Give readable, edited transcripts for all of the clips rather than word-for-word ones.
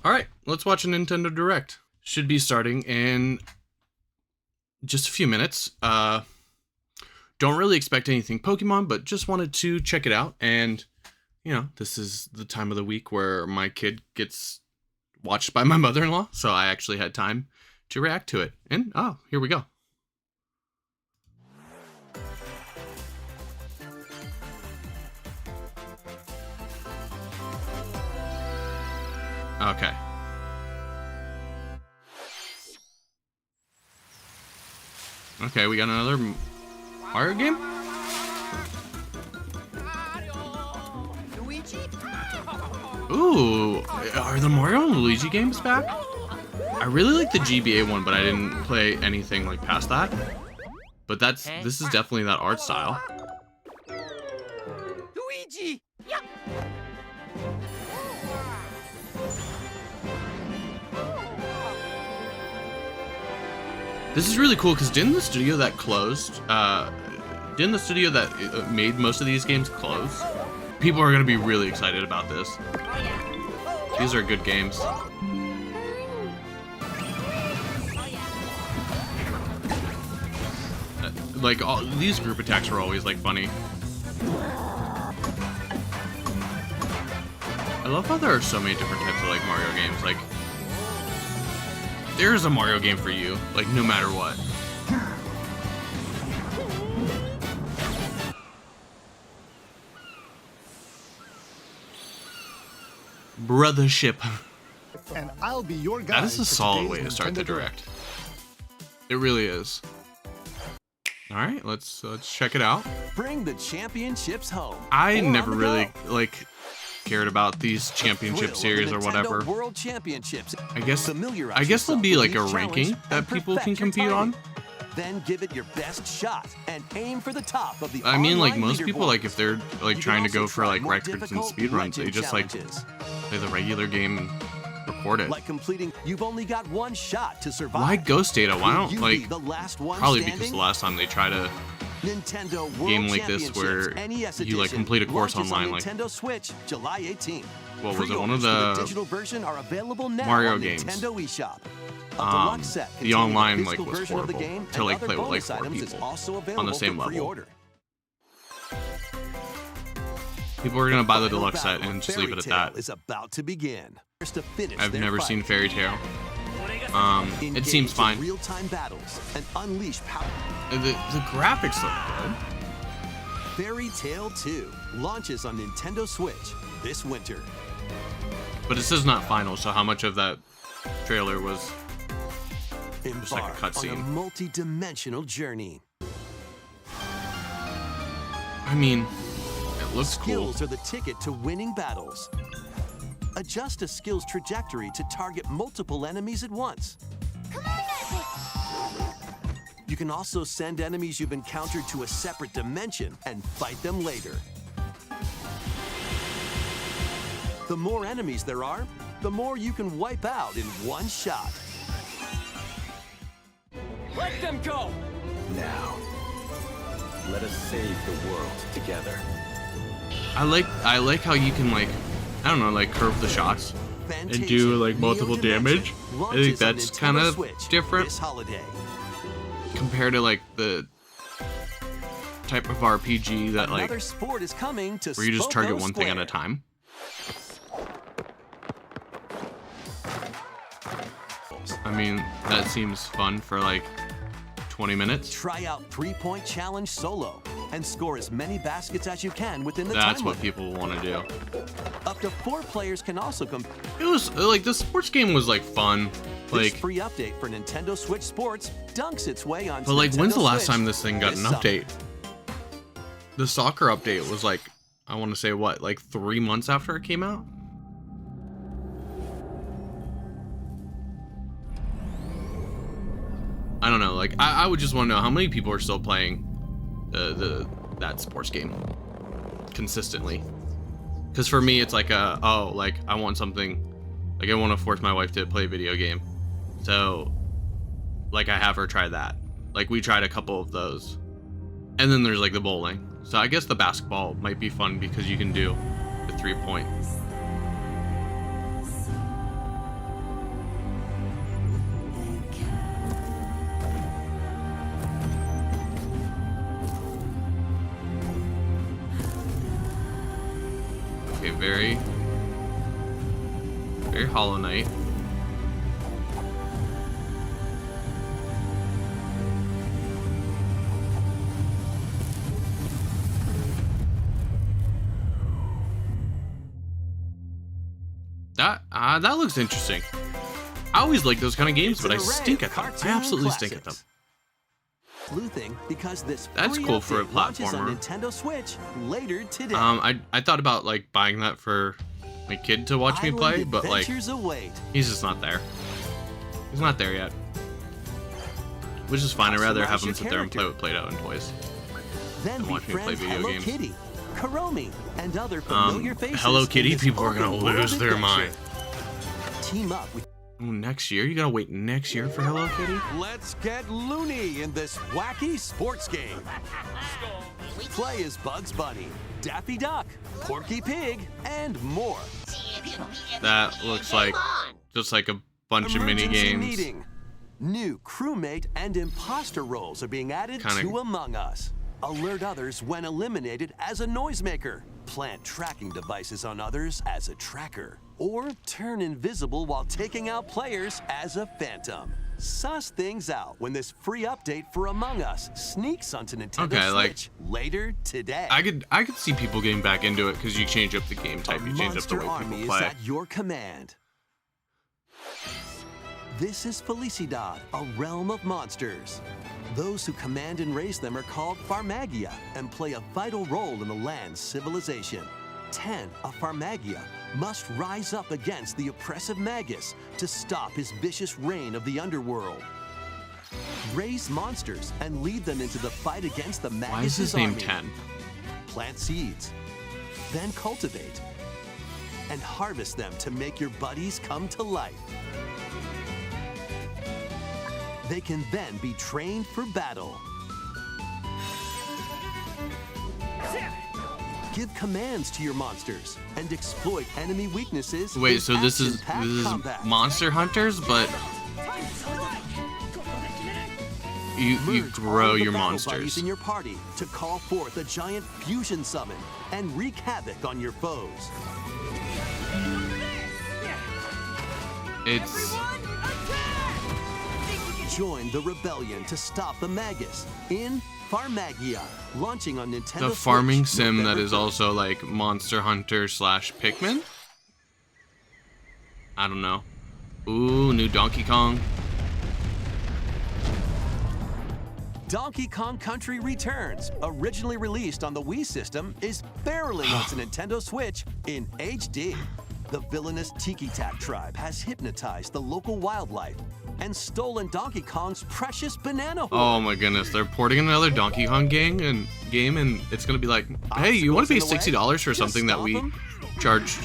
Alright, let's watch a Nintendo Direct. Should be starting in just a few minutes. Don't really expect anything Pokemon, but just wanted to check it out. And, you know, this is the time of the week where my kid gets watched by my mother-in-law, so I actually had time to react to it. And, oh, here we go. Okay. Okay, we got another Mario game? Ooh, are the Mario and Luigi games back? I really like the GBA one, but I didn't play anything like past that. But this is definitely that art style. Luigi! Yep. This is really cool because didn't the studio that made most of these games close? People are going to be really excited about this. These are good games. Like, all these group attacks are always like funny. I love how there are so many different types of like Mario games. Like, there's a Mario game for you, like no matter what. Brothership. And I'll be your guide. That is a solid way to start the Direct. It really is. All right, let's check it out. Bring the championships home. I never really like cared about these championship series or whatever. World Championships. I guess there'll be like a ranking that people can compete on. Then give it your best shot and aim for the top of the I mean, like most leaderboard. people, like if they're like trying to go for like more records and difficult speedruns, they just like challenges. play the regular game and record it. Like completing, you've only got one shot to survive. Why Ghost Data? Why don't Will you like be the last one probably standing? because the last time they tried a Nintendo World game like this where NES you like edition complete a course launches on online, like Nintendo Switch July 18th. what was it? One of Pre-orders for the digital version are available now Mario on games. Nintendo eShop. A deluxe set the containing online the like physical was version of the horrible game to and like other play with like bonus 4 items is people also on the available same for level. pre-order. People are gonna buy the Final deluxe set battle and of just leave it at Fairy Tail that. is about to begin. To finish I've their never fight. seen Fairy Tail. It Engage seems in fine. real-time battles and unleash power. The graphics look good. Fairy Tail 2 launches on Nintendo Switch this winter. But it says not final, so how much of that trailer was just like a Embark on a cutscene? multi-dimensional journey. I mean, it looks cool. Skills are the ticket to winning battles. Adjust a skill's trajectory to target multiple enemies at once. You can also send enemies you've encountered to a separate dimension and fight them later. The more enemies there are, the more you can wipe out in one shot. Let them go! Now, let us save the world together. I like how you can like, I don't know, like curve the shots and do like multiple damage. I think that's kind of different this holiday. compared to like the type of RPG that like Another sport is coming to where you just target Spoko one thing at a Square. time. I mean, that seems fun for like 20 minutes. Try out 3-point challenge solo and score as many baskets as you can within the time That's what limit. people want to do. Up to 4 players can also compete. It was like the sports game was like fun, This like, free update for Nintendo Switch Sports dunks its way on. but like when's the last Switch time this thing got this an summer. update? The soccer update was like, I want to say what, like 3 months after it came out? I don't know, like I would just want to know how many people are still playing that sports game consistently. Because for me, it's like like I want something, like I want to force my wife to play a video game, so like I have her try that. Like we tried a couple of those, and then there's like the bowling. So I guess the basketball might be fun because you can do the 3-point. Very Hollow Knight. That looks interesting. I always like those kind of games, but I stink at them. I absolutely stink at them. Sleuthing because this That's free cool for a update launches platformer. on Nintendo Switch later today. I thought about like buying that for my kid to watch me play, but like await. he's just not there. He's not there yet. Which is fine. I'd rather have him sit there and play with Play-Doh and toys Then than watch me play befriend video Hello games. Kitty, Kuromi, and other familiar faces. Hello in Kitty this people are gonna open world lose their adventure. mind. Team up with. Ooh, next year? You gotta wait next year for Hello Kitty? Let's get loony in this wacky sports game. Play as Bugs Bunny, Daffy Duck, Porky Pig, and more. That looks like just like a bunch of mini Emergency games. meeting. New crewmate and imposter roles are being added Kinda- to Among Us. Alert others when eliminated as a noisemaker. Plant tracking devices on others as a tracker. Or turn invisible while taking out players as a phantom. Suss things out when this free update for Among Us sneaks onto Nintendo Okay, like- Switch later today. I could see people getting back into it because you change up the game type, A you change up the monster way army people is play. at your command. This is Felicidad, a realm of monsters. Those who command and raise them are called Farmagia and play a vital role in the land's civilization. 10 of Farmagia must rise up against the oppressive Magus to stop his vicious reign of the underworld. Raise monsters and lead them into the fight against the Magus' Why is his name army. 10? Plant seeds, then cultivate, and harvest them to make your buddies come to life. They can then be trained for battle. Give commands to your monsters and exploit enemy weaknesses. Wait, in so this is action-packed combat. Monster Hunters, but you Merge all grow the your battle monsters. buddies in your party to call forth a giant fusion summon and wreak havoc on your foes. It's Join the rebellion to stop the Magus in Farmagia, launching on Nintendo the Switch farming sim that November is 1st. also like Monster Hunter / Pikmin. I don't know. Ooh, new Donkey Kong. Donkey Kong Country Returns, originally released on the Wii system, is barreling onto Nintendo Switch in HD. The villainous Tiki Tak tribe has hypnotized the local wildlife and stolen Donkey Kong's precious banana horn. Oh my goodness, they're porting another Donkey Kong game, and it's gonna be like, hey, you want to pay Obstacles in the way? $60 for Just something that stop we 'em. charged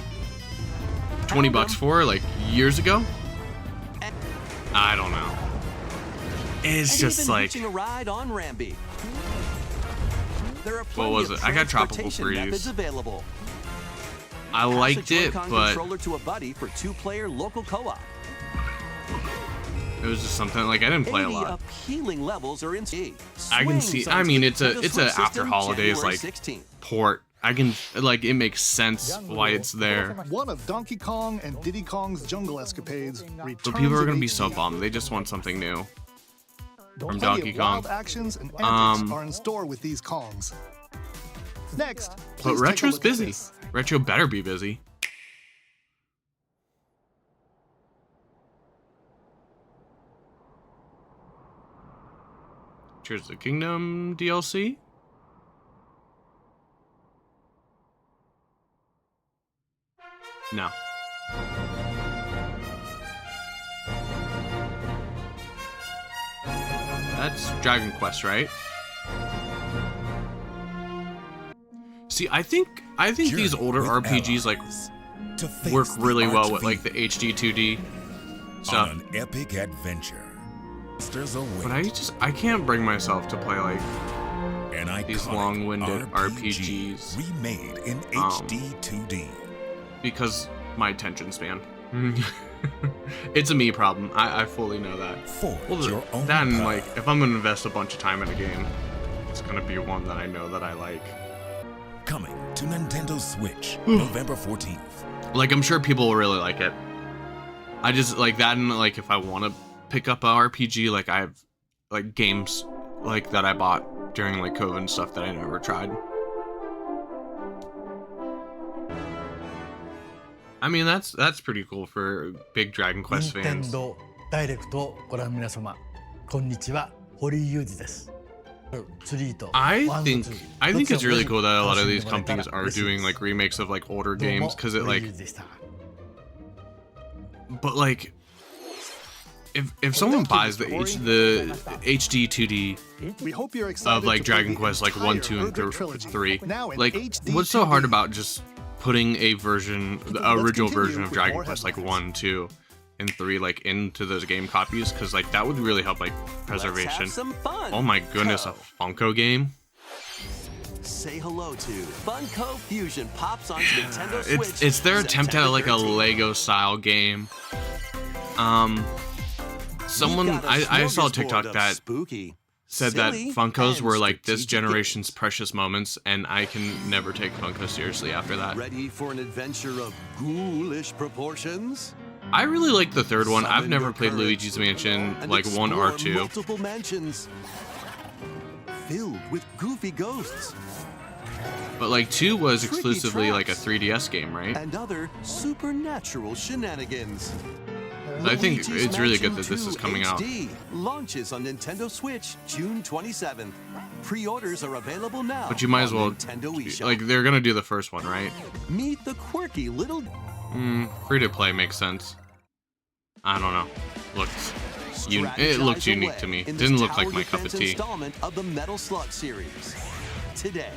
20 Pound bucks 'em. for like years ago? And- I don't know. It's and just even like, hitching a ride on Rambi. There are plenty was of it? I got Tropical transportation Freeze. methods available. I Pass a liked it, Joy-Con but controller to a buddy for 2-player local co-op. it was just something like I didn't play a 80 lot. appealing levels are in I can see. I mean, it's a after holidays like 16th. port. I can like it makes sense why it's there. One of Donkey Kong and Diddy Kong's jungle escapades returns. But people are in gonna be so HD. bummed. They just want something new from Plenty Donkey of Kong. wild actions and antics are in store with these Kongs. Next, But please take a Retro's look at busy. this. Retro better be busy. Tears of the Kingdom DLC? No. That's Dragon Quest, right? See, I think these older RPGs like work really well with like the HD 2D stuff. On an epic adventure. Monsters await. But I can't bring myself to play like An these iconic long-winded RPG RPGs. remade in HD 2D. because my attention span. It's a me problem. I fully know that. Forge your own then path. like if I'm gonna invest a bunch of time in a game, it's gonna be one that I know that I like. Coming to Nintendo Switch, November 14th. Like, I'm sure people will really like it. I just like that, and like if I want to pick up a RPG, like I have like games like that I bought during like COVID and stuff that I never tried. I mean, that's pretty cool for big Dragon Quest fans. ダイレクトをご覧の皆様、こんにちは、堀裕二です。I think it's really cool that a lot of these companies are doing like remakes of like older games, because it like, but like if someone buys the HD 2D of like Dragon Quest like 1, 2, and 3, like what's so hard about just putting a version, the original version of Dragon Quest like 1, 2, and 3 like into those game copies, because like that would really help like preservation. Oh my goodness, a Funko game. Say hello to Funko Fusion pops onto Nintendo Switch. It's their attempt at like a Lego style game. Someone I saw a TikTok that said that Funkos were like this generation's precious moments, and I can never take Funko seriously after that. Ready for an adventure of ghoulish proportions? I really like the third one. I've never played Luigi's Mansion like 1 or 2. Multiple mansions filled with goofy ghosts. But like 2 was exclusively like a 3DS game, right? And other supernatural shenanigans. I think it's really good that this is coming out. Launches on Nintendo Switch June 27th. Pre-orders are available now. But you might as well, like, they're gonna do the first one, right? Meet the quirky little. Free to play makes sense. I don't know. It looks unique to me. Didn't look like my cup of tea. Installment of the Metal Slug series. Today.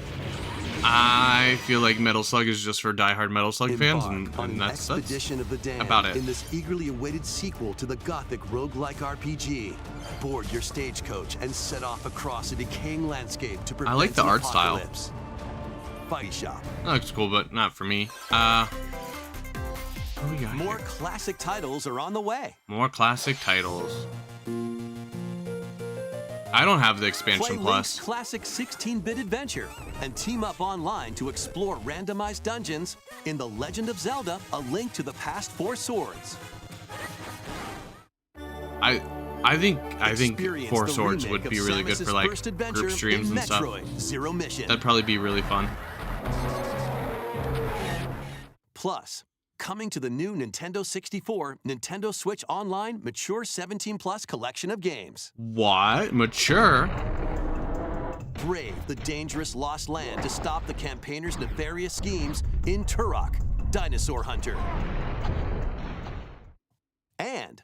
I feel like Metal Slug is just for diehard Metal Slug fans, and that's about it. In this eagerly awaited sequel to the gothic roguelike RPG, board your stagecoach and set off across a decaying landscape to prevent I like the art apocalypse. style. Fighty Shop. That looks cool, but not for me. What do we got More here? classic titles are on the way. More classic titles. I don't have the expansion Play plus. Link's classic 16-bit adventure and team up online to explore randomized dungeons in The Legend of Zelda: A Link to the Past 4 Swords. I think Experience 4 the Swords remake would of be really good Samus's for like first adventure group streams in and stuff. Metroid Zero Mission. That'd probably be really fun. Plus, coming to the new Nintendo 64, Nintendo Switch Online Mature 17 Plus collection of games. What? Mature? Brave the dangerous lost land to stop the campaigners' nefarious schemes in Turok, Dinosaur Hunter. And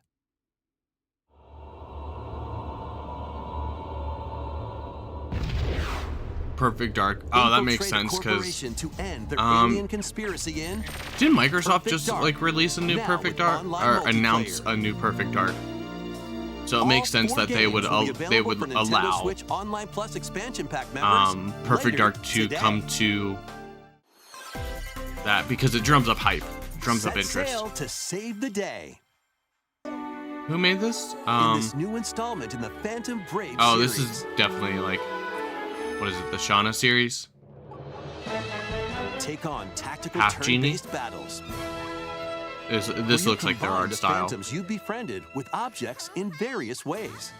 Perfect Dark. Oh, that makes sense, because to end their alien conspiracy in didn't Microsoft Perfect just Dark. like release a new Now Perfect with Dark, online or announce multiplayer. a new Perfect Dark? So it All makes sense 4 that they would games will be they available would for Nintendo allow Switch Online Plus expansion pack members Perfect later Dark to today. come to that, because it drums up hype, drums up Set interest. sail to save the day. Who made this? In this new installment in the Phantom Brave Oh, series. this is definitely like, what is it? The Shauna series? Take on tactical Half Genie? turn-based battles. This where you looks like their combine art the style. Phantoms you befriended with objects in various ways.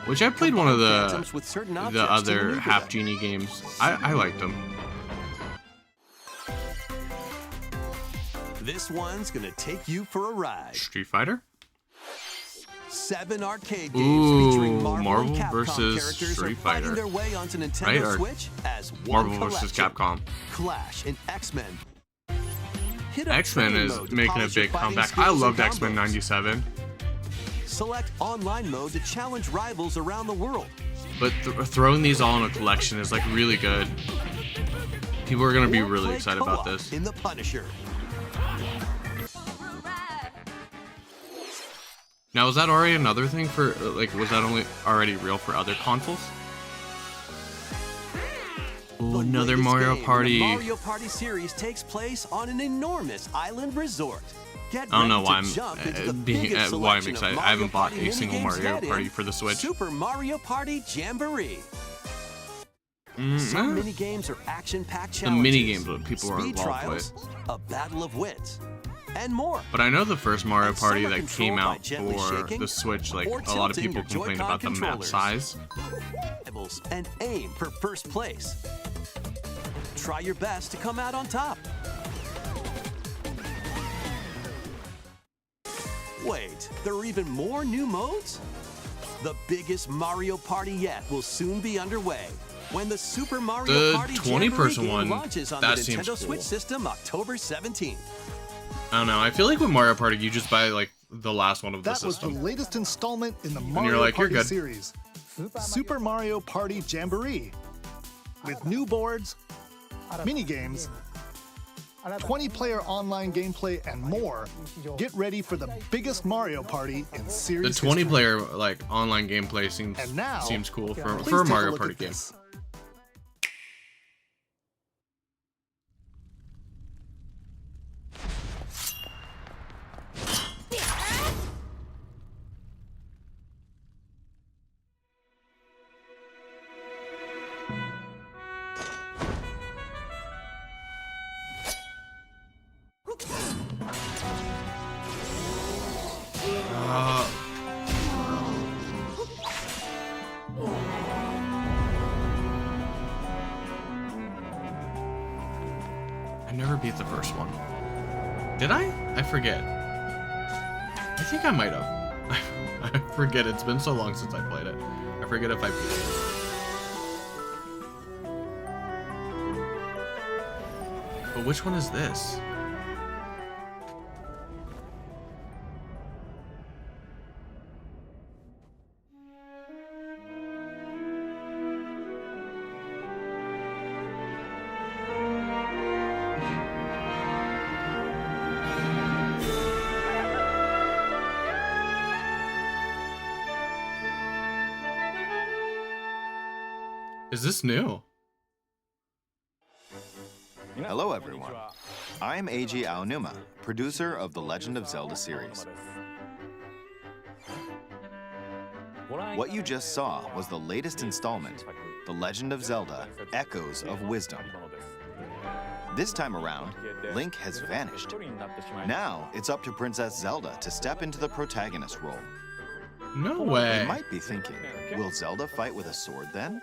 Which I played one of Combine Phantoms with certain the objects to other maneuver Half them. Genie games. I liked them. This one's gonna take you for a ride. Street Fighter? 7 arcade games Ooh, featuring Marvel, Marvel and Capcom versus characters Street are fighting Fighter. their way onto Nintendo Right, or Switch as one Marvel versus collection. Capcom. Clash and X-Men. Hit up X-Men training is mode to making a polish your big fighting comeback. I skills and loved X-Men combos. 97, Select online mode to challenge rivals around the world. but throwing these all in a collection is like really good. People are gonna be Or really play excited about co-op this. in the Punisher. Now, was that already another thing for, like, was that only already real for other consoles? Ooh, The another latest Mario game in Party. The Mario Party series takes place on an enormous island resort. Get I don't know ready why to I'm jump into the biggest why I'm selection of excited. I Mario haven't bought Party a single minigames Mario yet in Party for the Switch. Super Mario Party Jamboree. Some mini games are action-packed The challenges. mini games that people are speed involved trials, with. a battle of wits, and more. But I know the first Mario And some Party are that came controlled by out gently for shaking the Switch, like or a lot of tilting people your complained Joy-Con about the map controllers. size. And aim for first place. Try your best to come out on top. Wait, there are even more new modes? The biggest Mario Party yet will soon be underway when the Super Mario The Party 20-person Jamboree one, game launches on that the seems Nintendo cool. Switch system October 17th. I don't know. I feel like with Mario Party, you just buy like the last one of the That was the system. latest installment in the you're Mario like, "You're Party good." series, Super Mario Party Jamboree, with new boards, mini games, 20-player online gameplay, and more. Get ready for the biggest Mario Party in The series 20-player like online gameplay And now, seems cool for Please a take Mario look Party at game. this. I never beat the first one. Did I? I forget. I think I might have. I forget. It's been so long since I played it. I forget if I beat it. But which one is this? Is this new? Hello everyone. I'm Eiji Aonuma, producer of the Legend of Zelda series. What you just saw was the latest installment, The Legend of Zelda: Echoes of Wisdom. This time around, Link has vanished. Now it's up to Princess Zelda to step into the protagonist role. No way. You might be thinking, will Zelda fight with a sword then?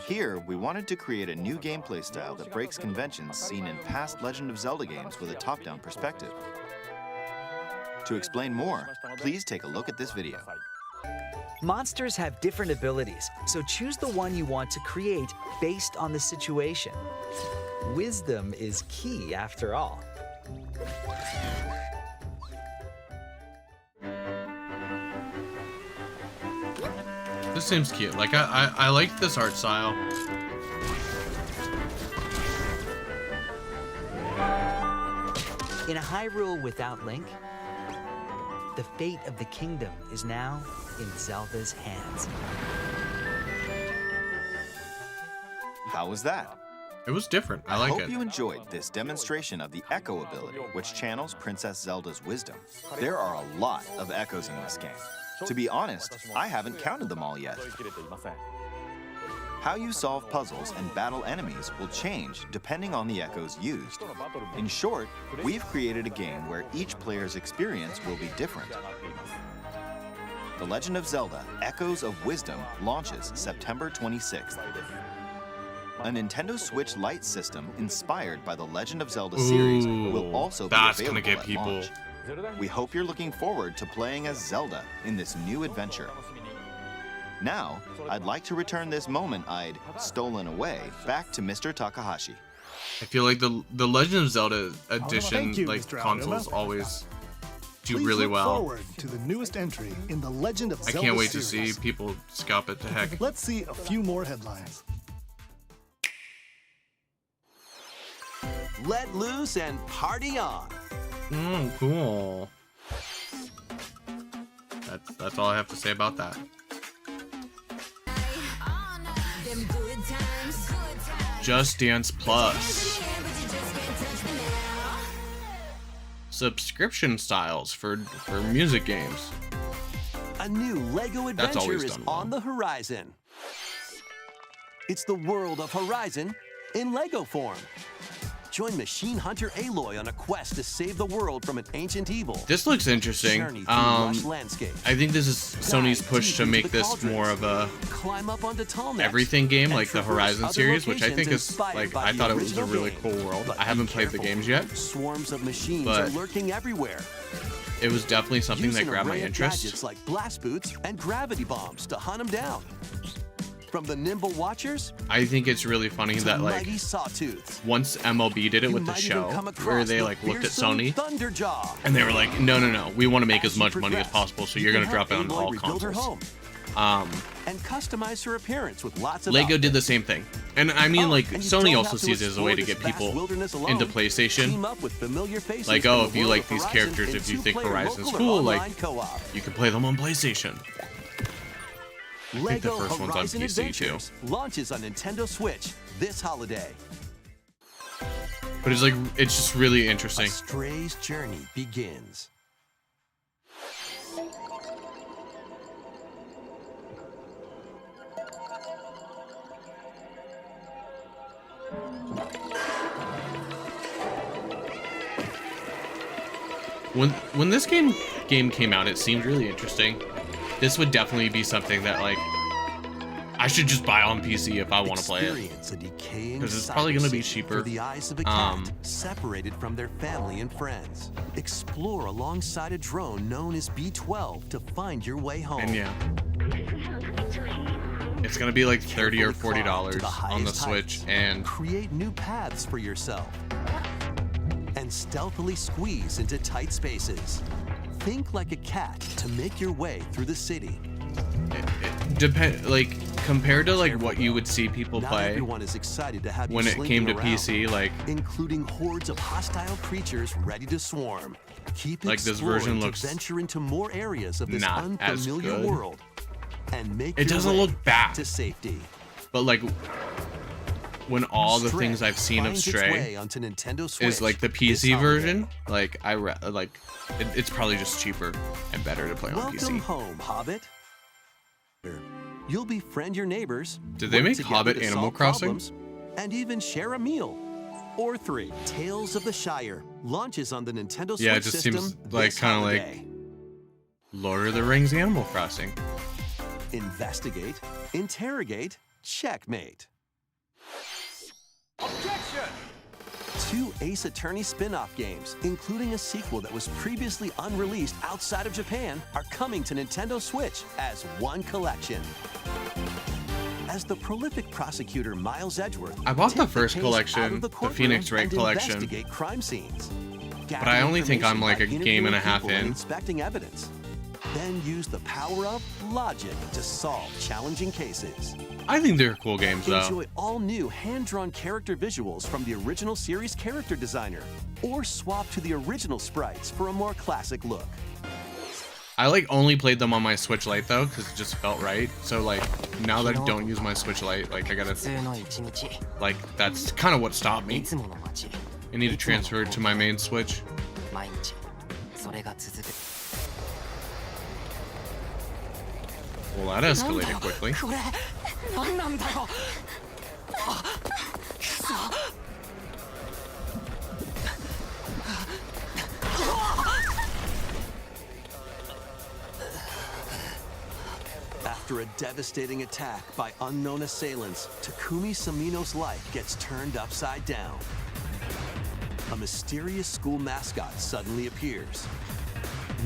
Here, we wanted to create a new gameplay style that breaks conventions seen in past Legend of Zelda games with a top-down perspective. To explain more, please take a look at this video. Monsters have different abilities, so choose the one you want to create based on the situation. Wisdom is key after all. This seems cute. Like I like this art style. In a Hyrule without Link, the fate of the kingdom is now in Zelda's hands. How was that? It was different. I I like hope it. you enjoyed this demonstration of the Echo ability, which channels Princess Zelda's wisdom. There are a lot of echoes in this game. To be honest, I haven't counted them all yet. How you solve puzzles and battle enemies will change depending on the echoes used. In short, we've created a game where each player's experience will be different. The Legend of Zelda: Echoes of Wisdom launches September 26th. A Nintendo Switch Lite system inspired by the Legend of Zelda series will also be that's available gonna get at people. launch. We hope you're looking forward to playing as Zelda in this new adventure. Now, I'd like to return this moment I'd stolen away back to Mr. Takahashi. I feel like the Legend of Zelda edition Thank you, like Mr. consoles Aonuma. always do Please really look well. forward to the newest entry in the Legend of I Zelda can't wait to series. see people scalp it to heck. Let's see a few more headlines. Let loose and party on. Oh, cool. That's all I have to say about that. Just Dance Plus. Subscription styles for music games. A new LEGO That's adventure always is done well. on the horizon. It's the world of Horizon in Lego form. Join Machine Hunter Aloy on a quest to save the world from an ancient evil. This looks interesting. Journey through lush landscapes. I think this is Sony's Dive push deep to into make the this cauldrons. more of a Climb up onto tall necks everything game, and like the traverse Horizon other series, which I locations think is inspired like, by I the thought it was a original really game. cool world. But I haven't be played the careful. games yet. Swarms of machines But are lurking everywhere. It was definitely something Use that an grabbed my array of interest. gadgets like blast boots and gravity bombs to hunt them down. From the nimble watchers I think it's really funny to that like mighty sawtooths. once MLB did it You with the might even show come where across they the like looked at fearsome Sony Thunderjaw. and they were like, no, we want to make As as you much money as progress, possible, so you you're can gonna drop it help on Aloy all rebuild her consoles. home and customize her appearance with lots of Lego did outfits. the same thing, and I mean, Oh, like and you Sony don't also have to sees it as a way to explore get this vast people wilderness alone. into Team PlayStation. up with familiar faces Like, from oh, the if you world like of these Horizon characters, in if you think two-player Horizon's local or cool, online like co-op. you can play them on PlayStation. I think the Lego first one's on Horizon PC too. Adventures launches on Nintendo Switch this holiday. But it's like, it's just really A interesting. stray's journey begins. When this game came out, it seemed really interesting. This would definitely be something that like I should just buy on PC if I want to play it. Experience a decaying 'Cause it's probably gonna be cyber city cheaper. For the eyes of a cat, separated from their family and friends. Explore alongside a drone known as B-12 to find your way home. And yeah, it's gonna be like $30 or Carefully climb $40 to the on the highest Switch, heights. and Create new paths for yourself. And stealthily squeeze into tight spaces. Think like a cat to make your way through the city. it depend like compared to like what you would see people Not play everyone is excited to have when you it slinking came to around, PC, like including hordes of hostile creatures ready to swarm. Keep Like, this exploring version to looks venture into more areas of this not as unfamiliar good. world and make It your doesn't way look bad. to safety. but like when all the Stray things I've seen of finds its Stray way onto Nintendo Switch is like the this PC holiday. version, like it's probably just cheaper and better to play on Welcome PC. home, Hobbit. You'll befriend your neighbors. Did they work make together Hobbit to Animal solve Crossing? problems, and even share a meal. Or 3. Tales of the Shire launches on the Nintendo Switch Yeah, it just system seems like this kind of like holiday. Lord of the Rings Animal Crossing. Investigate, interrogate, checkmate. Objection! 2 Ace Attorney spin-off games, including a sequel that was previously unreleased outside of Japan, are coming to Nintendo Switch as one collection. As the prolific prosecutor Miles Edgeworth, I bought the take first case collection, out of the courtroom Phoenix Wright and collection. Investigate crime scenes. But I only think I'm like a game and a half in. Inspecting evidence. Then use the power of logic to solve challenging cases. I think they're cool games though. Enjoy all new hand-drawn character visuals from the original series character designer, or swap to the original sprites for a more classic look. I like only played them on my Switch Lite though, because it just felt right. So like now that I don't use my Switch Lite, like I gotta like that's kind of what stopped me. I need to transfer it to my main Switch. Well, that escalated quickly. After a devastating attack by unknown assailants, Takumi Samino's life gets turned upside down. A mysterious school mascot suddenly appears.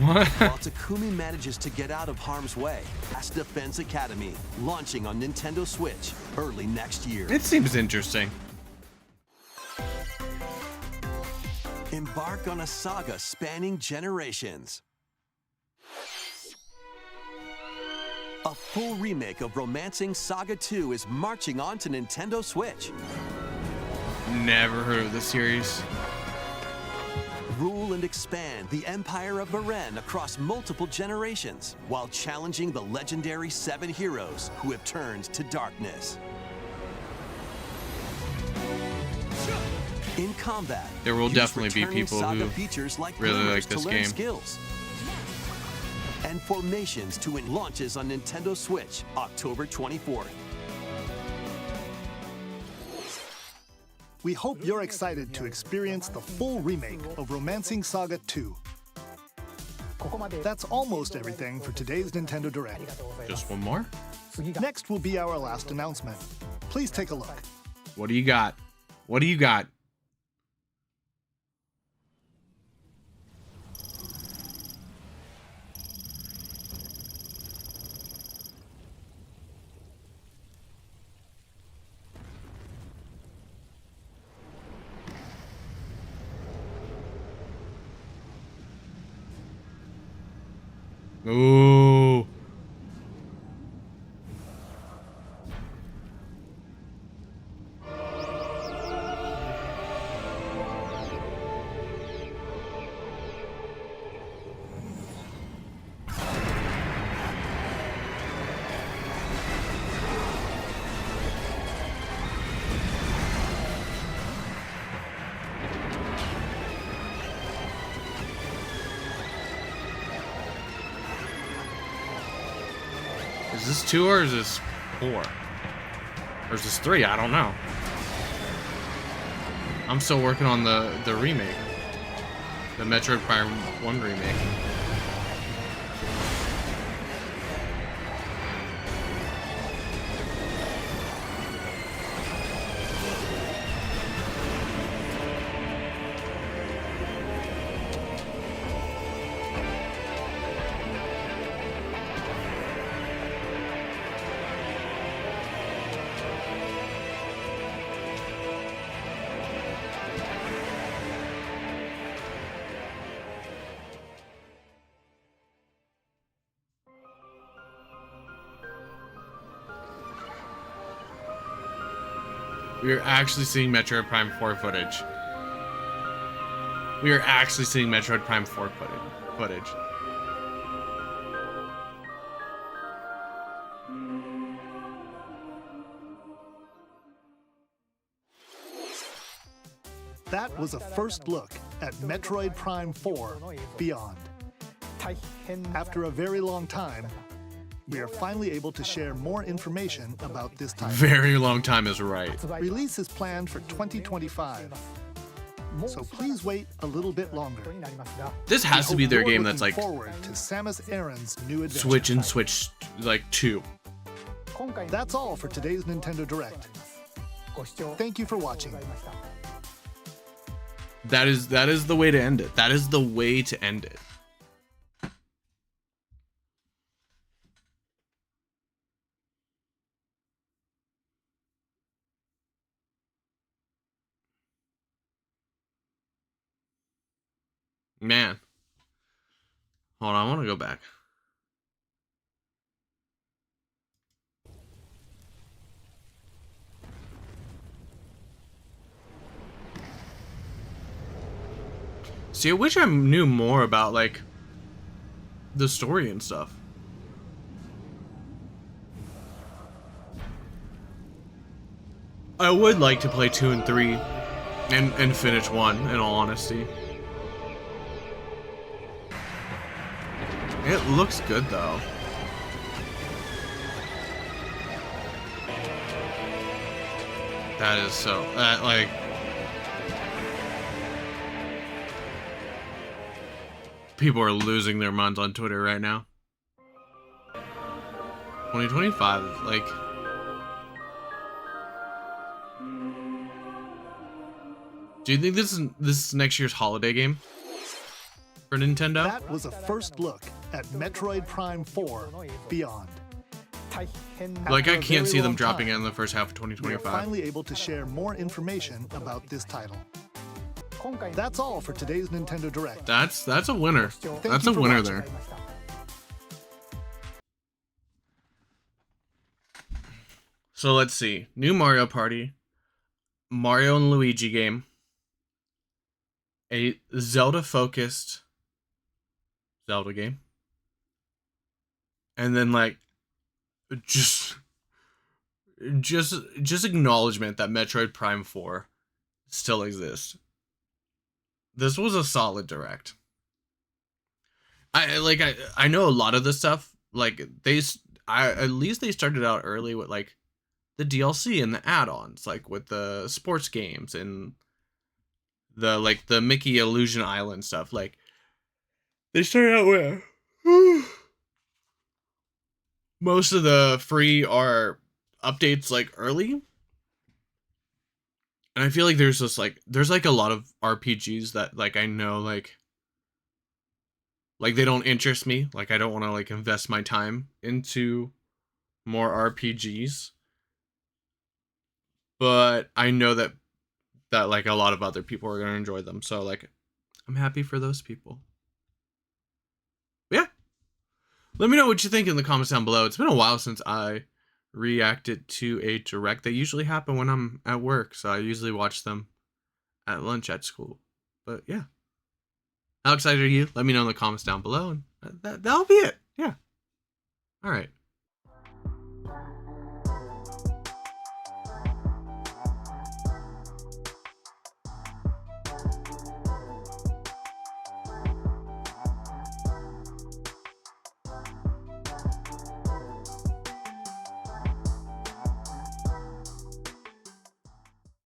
What? While Takumi manages to get out of harm's way, Fast Defense Academy, launching on Nintendo Switch early next year. It seems interesting. Embark on a saga spanning generations. A full remake of Romancing Saga 2 is marching on to Nintendo Switch. Never heard of the series. Rule and expand the Empire of Beren across multiple generations, while challenging the legendary 7 heroes who have turned to darkness. In combat, There will use definitely be returning people Saga who features like really hammers like this to learn game. skills. And Formations to win launches on Nintendo Switch October 24th. We hope you're excited to experience the full remake of Romancing Saga 2. That's almost everything for today's Nintendo Direct. Just one more? Next will be our last announcement. Please take a look. What do you got? What do you got? Ooh. Is this 2 or is this 4? Or is this 3? I don't know. I'm still working on the remake. The Metroid Prime 1 remake. We are actually seeing Metroid Prime 4 footage. We are actually seeing Metroid Prime 4 footage. That was a first look at Metroid Prime 4 Beyond. After a very long time, we are finally able to share more information about this title. Very long time is right. Release is planned for 2025, so please wait a little bit longer. This has to be their game that's like forward to Samus Aran's new adventure. Switch and Switch like 2. That's all for today's Nintendo Direct. Thank you for watching. That is the way to end it. That is the way to end it. Man. Hold on, I want to go back. See, I wish I knew more about, like, the story and stuff. I would like to play 2 and 3 and finish 1, in all honesty. It looks good, though. That is so... like... People are losing their minds on Twitter right now. 2025, like... Do you think this is next year's holiday game for Nintendo? That was a first look at Metroid Prime 4 Beyond. Like, I After a can't very see them long dropping it time, in the first half of we are 2025. finally able to share more information about this title. That's all for today's Nintendo Direct. That's a winner. Thank That's you a for winner watching. there. So let's see. New Mario Party, Mario and Luigi game, a Zelda-focused Zelda game, and then like just acknowledgement that Metroid Prime 4 still exists. This was a solid direct. I know a lot of this stuff, like at least they started out early with like the DLC and the add-ons, like with the sports games and the Mickey Illusion Island stuff. Like, they started out with most of the free are updates like early. And I feel like there's just there's a lot of RPGs that like I know like they don't interest me. Like, I don't want to like invest my time into more RPGs. But I know that like a lot of other people are going to enjoy them. So like, I'm happy for those people. Yeah. Let me know what you think in the comments down below. It's been a while since I reacted to a direct. They usually happen when I'm at work, so I usually watch them at lunch at school. But yeah. How excited are you? Let me know in the comments down below, and that'll be it. Yeah. All right.